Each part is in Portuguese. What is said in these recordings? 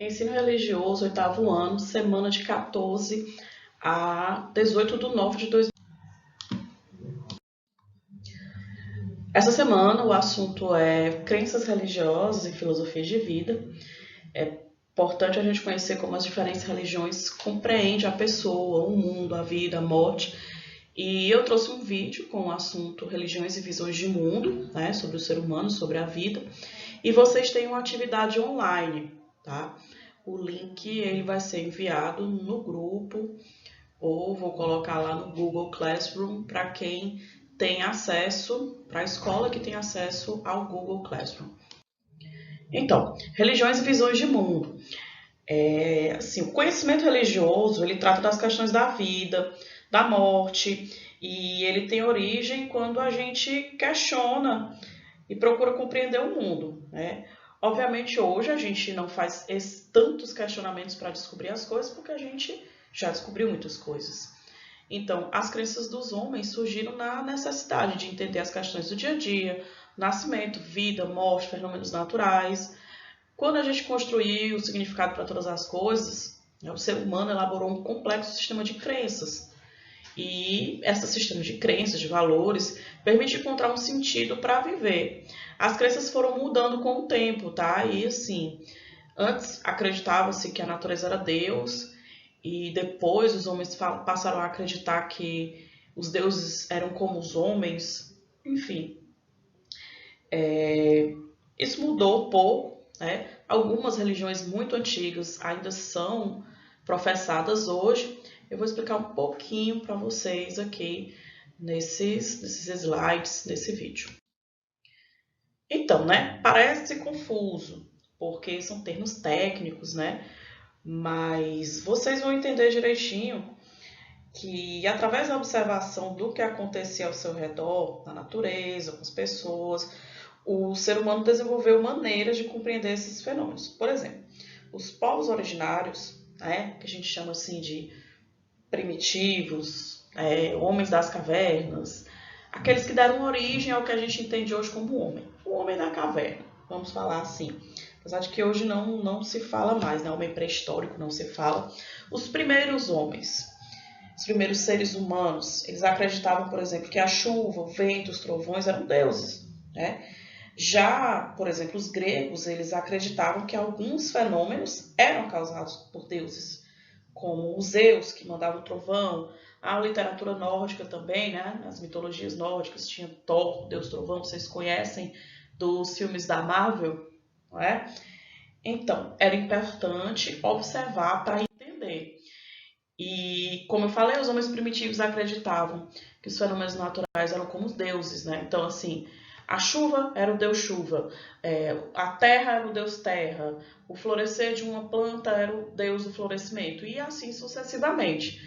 Ensino religioso, oitavo ano, semana de 14 a 18/9 de 2020. Essa semana o assunto é crenças religiosas e filosofias de vida. É importante a gente conhecer como as diferentes religiões compreendem a pessoa, o mundo, a vida, a morte. E eu trouxe um vídeo com o assunto religiões e visões de mundo, né, sobre o ser humano, sobre a vida. E vocês têm uma atividade online, tá? O link ele vai ser enviado no grupo ou vou colocar lá no Google Classroom para quem tem acesso, para a escola que tem acesso ao Google Classroom. Então, religiões e visões de mundo. Assim, o conhecimento religioso ele trata das questões da vida, da morte, e ele tem origem quando a gente questiona e procura compreender o mundo, né? Obviamente hoje a gente não faz tantos questionamentos para descobrir as coisas porque a gente já descobriu muitas coisas. Então, as crenças dos homens surgiram na necessidade de entender as questões do dia a dia, nascimento, vida, morte, fenômenos naturais. Quando a gente construiu o significado para todas as coisas, o ser humano elaborou um complexo sistema de crenças. E esse sistema de crenças, de valores, permite encontrar um sentido para viver. As crenças foram mudando com o tempo, tá? E assim, antes acreditava-se que a natureza era Deus, e depois os homens passaram a acreditar que os deuses eram como os homens. Enfim, isso mudou um pouco, né? Algumas religiões muito antigas ainda são professadas hoje. Eu vou explicar um pouquinho para vocês aqui nesses slides, nesse vídeo. Então, né? Parece confuso, porque são termos técnicos, né? Mas vocês vão entender direitinho que através da observação do que acontecia ao seu redor, na natureza, com as pessoas, o ser humano desenvolveu maneiras de compreender esses fenômenos. Por exemplo, os povos originários, né, que a gente chama assim de primitivos, homens das cavernas, aqueles que deram origem ao que a gente entende hoje como homem. O homem da caverna, vamos falar assim. Apesar de que hoje não se fala mais, né? Homem pré-histórico não se fala. Os primeiros homens, os primeiros seres humanos, eles acreditavam, por exemplo, que a chuva, o vento, os trovões eram deuses, né? Já, por exemplo, os gregos, eles acreditavam que alguns fenômenos eram causados por deuses, como os Zeus, que mandava o trovão. A literatura nórdica também, né? As mitologias nórdicas, tinha Thor, Deus Trovão, vocês conhecem dos filmes da Marvel, não é? Então, era importante observar para entender. E, como eu falei, os homens primitivos acreditavam que os fenômenos naturais eram como os deuses, né? Então, assim, a chuva era o deus chuva, a terra era o deus terra, o florescer de uma planta era o deus do florescimento, e assim sucessivamente.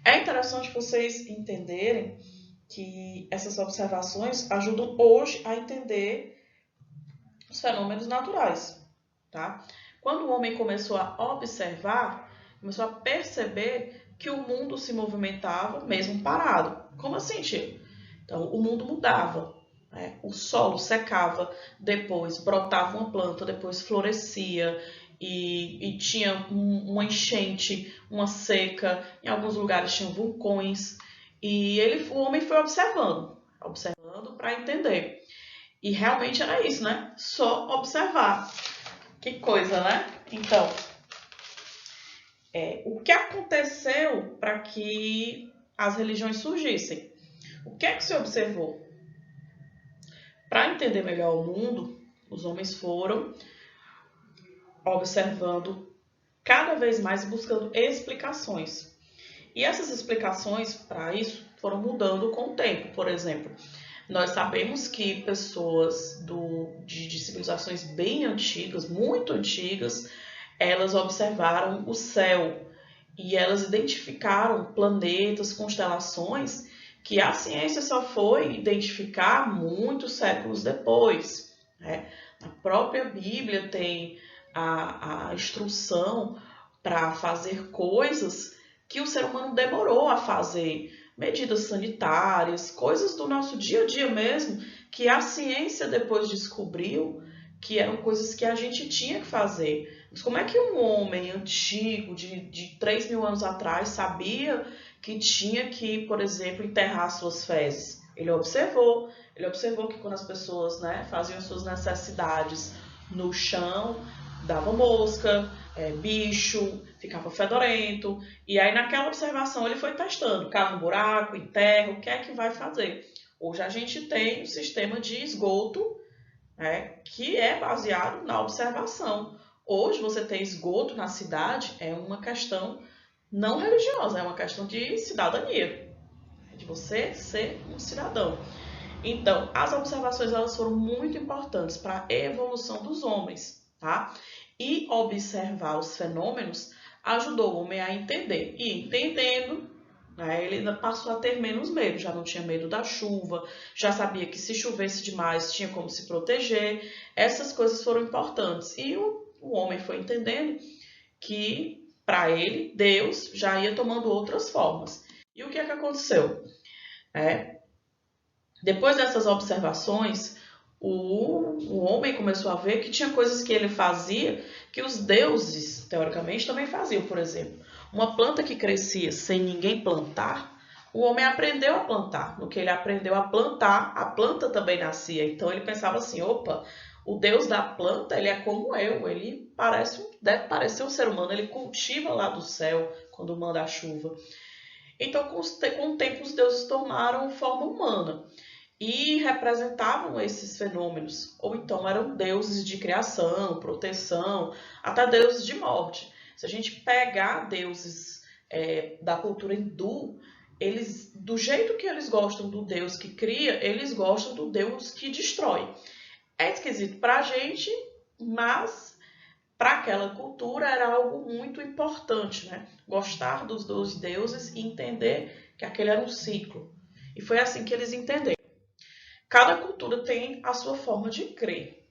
É interessante vocês entenderem que essas observações ajudam hoje a entender os fenômenos naturais, tá? Quando o homem começou a observar, começou a perceber que o mundo se movimentava mesmo parado. Como assim, tio? Então, o mundo mudava, né? O solo secava, depois brotava uma planta, depois florescia e tinha uma enchente, uma seca, em alguns lugares tinham vulcões. E o homem foi observando para entender. E realmente era isso, né? Só observar. Que coisa, né? Então, o que aconteceu para que as religiões surgissem? O que é que se observou? Para entender melhor o mundo, os homens foram observando cada vez mais e buscando explicações. E essas explicações para isso foram mudando com o tempo. Por exemplo, nós sabemos que pessoas de civilizações bem antigas, muito antigas, elas observaram o céu e elas identificaram planetas, constelações que a ciência só foi identificar muitos séculos depois, né? Na própria Bíblia tem a instrução para fazer coisas que o ser humano demorou a fazer, medidas sanitárias, coisas do nosso dia a dia mesmo, que a ciência depois descobriu que eram coisas que a gente tinha que fazer Mas como é que um homem antigo, de 3.000 anos atrás, sabia que tinha que, por exemplo, enterrar suas fezes? Ele observou que quando as pessoas, né, faziam suas necessidades no chão, dava mosca, bicho, ficava fedorento. E aí naquela observação ele foi testando, cava um buraco, enterra, o que é que vai fazer? Hoje a gente tem um sistema de esgoto, que é baseado na observação. Hoje você ter esgoto na cidade é uma questão não religiosa, é uma questão de cidadania, de você ser um cidadão. Então, as observações elas foram muito importantes para a evolução dos homens, tá? E observar os fenômenos ajudou o homem a entender. E entendendo, ele passou a ter menos medo, já não tinha medo da chuva, já sabia que se chovesse demais tinha como se proteger. Essas coisas foram importantes. E o homem foi entendendo que, para ele, Deus já ia tomando outras formas. E o que é que aconteceu? Depois dessas observações, o homem começou a ver que tinha coisas que ele fazia que os deuses, teoricamente, também faziam. Por exemplo, uma planta que crescia sem ninguém plantar, o homem aprendeu a plantar. No que ele aprendeu a plantar, a planta também nascia. Então ele pensava assim, opa, o Deus da planta, ele é como eu, ele deve parecer um ser humano, ele cultiva lá do céu quando manda a chuva. Então, com o tempo, os deuses tomaram forma humana e representavam esses fenômenos, ou então eram deuses de criação, proteção, até deuses de morte. Se a gente pegar deuses da cultura hindu, eles, do jeito que eles gostam do Deus que cria, eles gostam do Deus que destrói. É esquisito para a gente, mas para aquela cultura era algo muito importante, né? Gostar dos dois deuses e entender que aquele era um ciclo. E foi assim que eles entenderam. Cada cultura tem a sua forma de crer.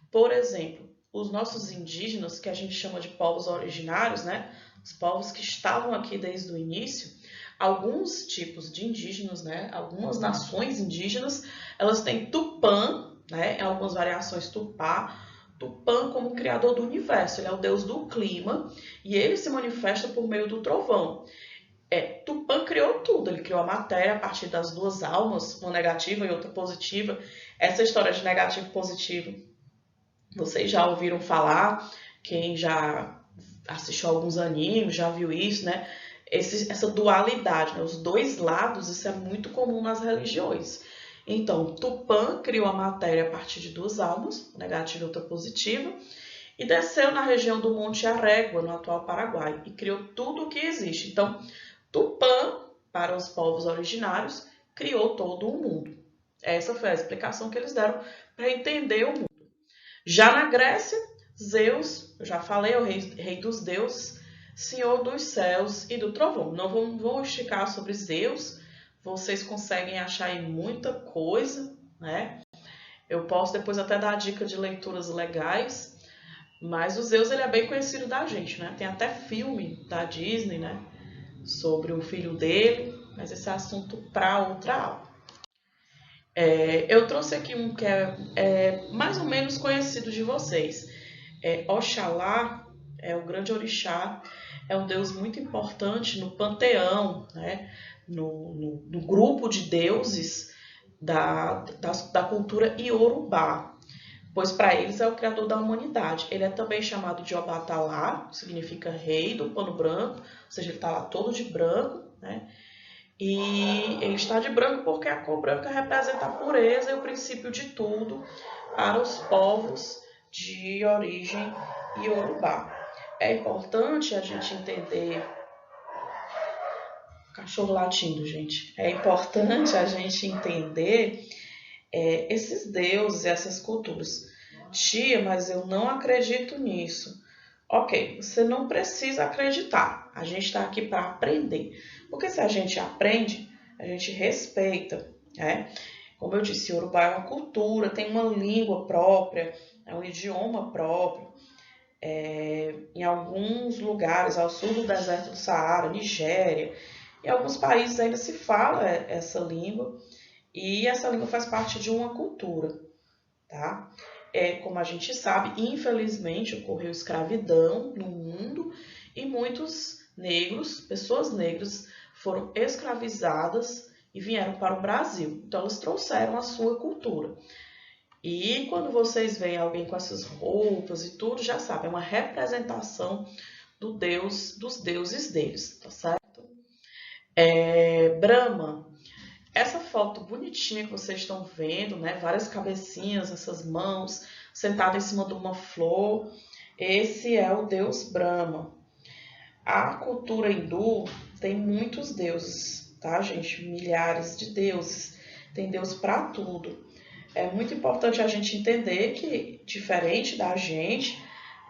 Por exemplo, os nossos indígenas, que a gente chama de povos originários, né? Os povos que estavam aqui desde o início, alguns tipos de indígenas, né? Algumas nações indígenas, elas têm Tupã, né? Em algumas variações Tupá, Tupã como criador do universo, ele é o deus do clima e ele se manifesta por meio do trovão. Tupã criou tudo, ele criou a matéria a partir das duas almas, uma negativa e outra positiva. Essa história de negativo e positivo, vocês já ouviram falar, quem já assistiu alguns animes, já viu isso, né? Essa dualidade, né? Os dois lados, isso é muito comum nas religiões. Então, Tupã criou a matéria a partir de duas almas, negativa e outra positiva, e desceu na região do Monte Arégua, no atual Paraguai, e criou tudo o que existe. Então, Tupã, para os povos originários, criou todo o mundo. Essa foi a explicação que eles deram para entender o mundo. Já na Grécia, Zeus, eu já falei, é o rei dos deuses, senhor dos céus e do trovão. Não vou esticar sobre Zeus, vocês conseguem achar aí muita coisa, né? Eu posso depois até dar a dica de leituras legais, mas o Zeus ele é bem conhecido da gente, né? Tem até filme da Disney, né? Sobre o filho dele, mas esse é assunto para outra aula. Eu trouxe aqui um que é mais ou menos conhecido de vocês. Oxalá é o grande orixá, é um deus muito importante no panteão, né? no grupo de deuses da cultura Iorubá, pois para eles é o criador da humanidade. Ele é também chamado de Obatalá, que significa rei do pano branco, ou seja, ele está lá todo de branco, né? E ele está de branco porque a cor branca representa a pureza e o princípio de tudo para os povos de origem Iorubá. É importante a gente entender... Cachorro latindo, gente. É importante a gente entender esses deuses, essas culturas. Tia, mas eu não acredito nisso. Ok, você não precisa acreditar. A gente está aqui para aprender. Porque se a gente aprende, a gente respeita, né? Como eu disse, Yorubá é uma cultura, tem uma língua própria, é um idioma próprio. Em alguns lugares, ao sul do deserto do Saara, Nigéria, em alguns países ainda se fala essa língua, e essa língua faz parte de uma cultura, tá? como a gente sabe, infelizmente ocorreu escravidão no mundo e muitos negros, pessoas negras, foram escravizadas e vieram para o Brasil. Então elas trouxeram a sua cultura. E quando vocês veem alguém com essas roupas e tudo, já sabe, é uma representação dos deuses deles, tá certo? Brahma, essa foto bonitinha que vocês estão vendo, né? Várias cabecinhas, essas mãos, sentado em cima de uma flor, esse é o deus Brahma. A cultura hindu tem muitos deuses, tá, gente? Milhares de deuses. Tem deus para tudo. É muito importante a gente entender que, diferente da gente,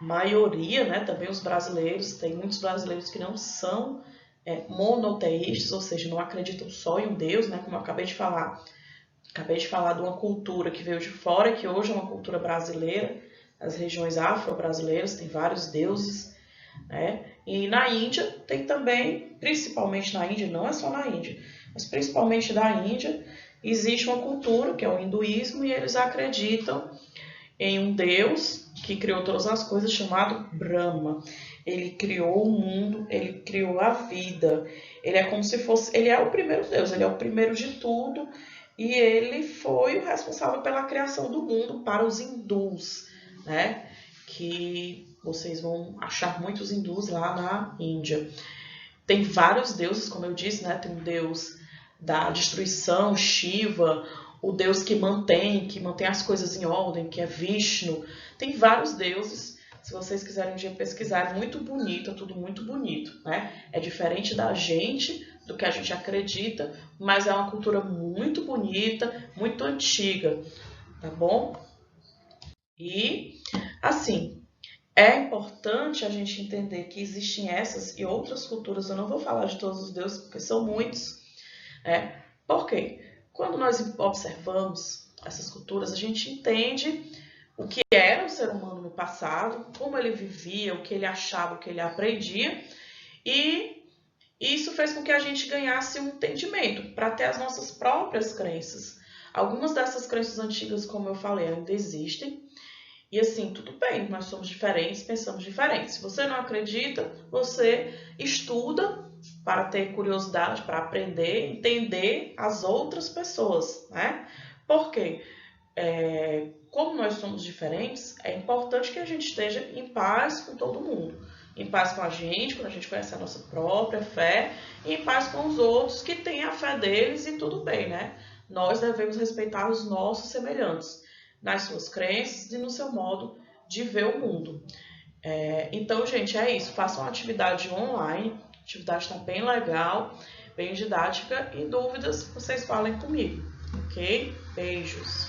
maioria, né, também os brasileiros, tem muitos brasileiros que não são monoteístas, ou seja, não acreditam só em um Deus, né, como eu acabei de falar. Acabei de falar de uma cultura que veio de fora, que hoje é uma cultura brasileira, as regiões afro-brasileiras tem vários deuses, né? E na Índia tem também, principalmente na Índia, não é só na Índia, mas principalmente na Índia, existe uma cultura que é o hinduísmo e eles acreditam em um Deus que criou todas as coisas chamado Brahma. Ele criou o mundo, ele criou a vida. Ele é como se fosse, ele é o primeiro Deus, ele é o primeiro de tudo e ele foi o responsável pela criação do mundo para os hindus, né? Que vocês vão achar muitos hindus lá na Índia. Tem vários deuses, como eu disse, né? Tem um deus da destruição, Shiva, o deus que mantém as coisas em ordem, que é Vishnu. Tem vários deuses, se vocês quiserem um dia pesquisar, é muito bonito, é tudo muito bonito, né? É diferente da gente, do que a gente acredita, mas é uma cultura muito bonita, muito antiga, tá bom? E, assim, é importante a gente entender que existem essas e outras culturas. Eu não vou falar de todos os deuses, porque são muitos. Por quê? Quando nós observamos essas culturas, a gente entende o que era o ser humano no passado, como ele vivia, o que ele achava, o que ele aprendia, e isso fez com que a gente ganhasse um entendimento para ter as nossas próprias crenças. Algumas dessas crenças antigas, como eu falei, ainda existem, e assim, tudo bem, nós somos diferentes, pensamos diferentes. Se você não acredita, você estuda para ter curiosidade, para aprender, entender as outras pessoas, né? Por quê? Como nós somos diferentes, é importante que a gente esteja em paz com todo mundo. Em paz com a gente, quando a gente conhece a nossa própria fé, e em paz com os outros que têm a fé deles e tudo bem, né? Nós devemos respeitar os nossos semelhantes, nas suas crenças e no seu modo de ver o mundo. Então, gente, é isso. Façam uma atividade online. A atividade está bem legal, bem didática. E dúvidas, vocês falem comigo, ok? Beijos!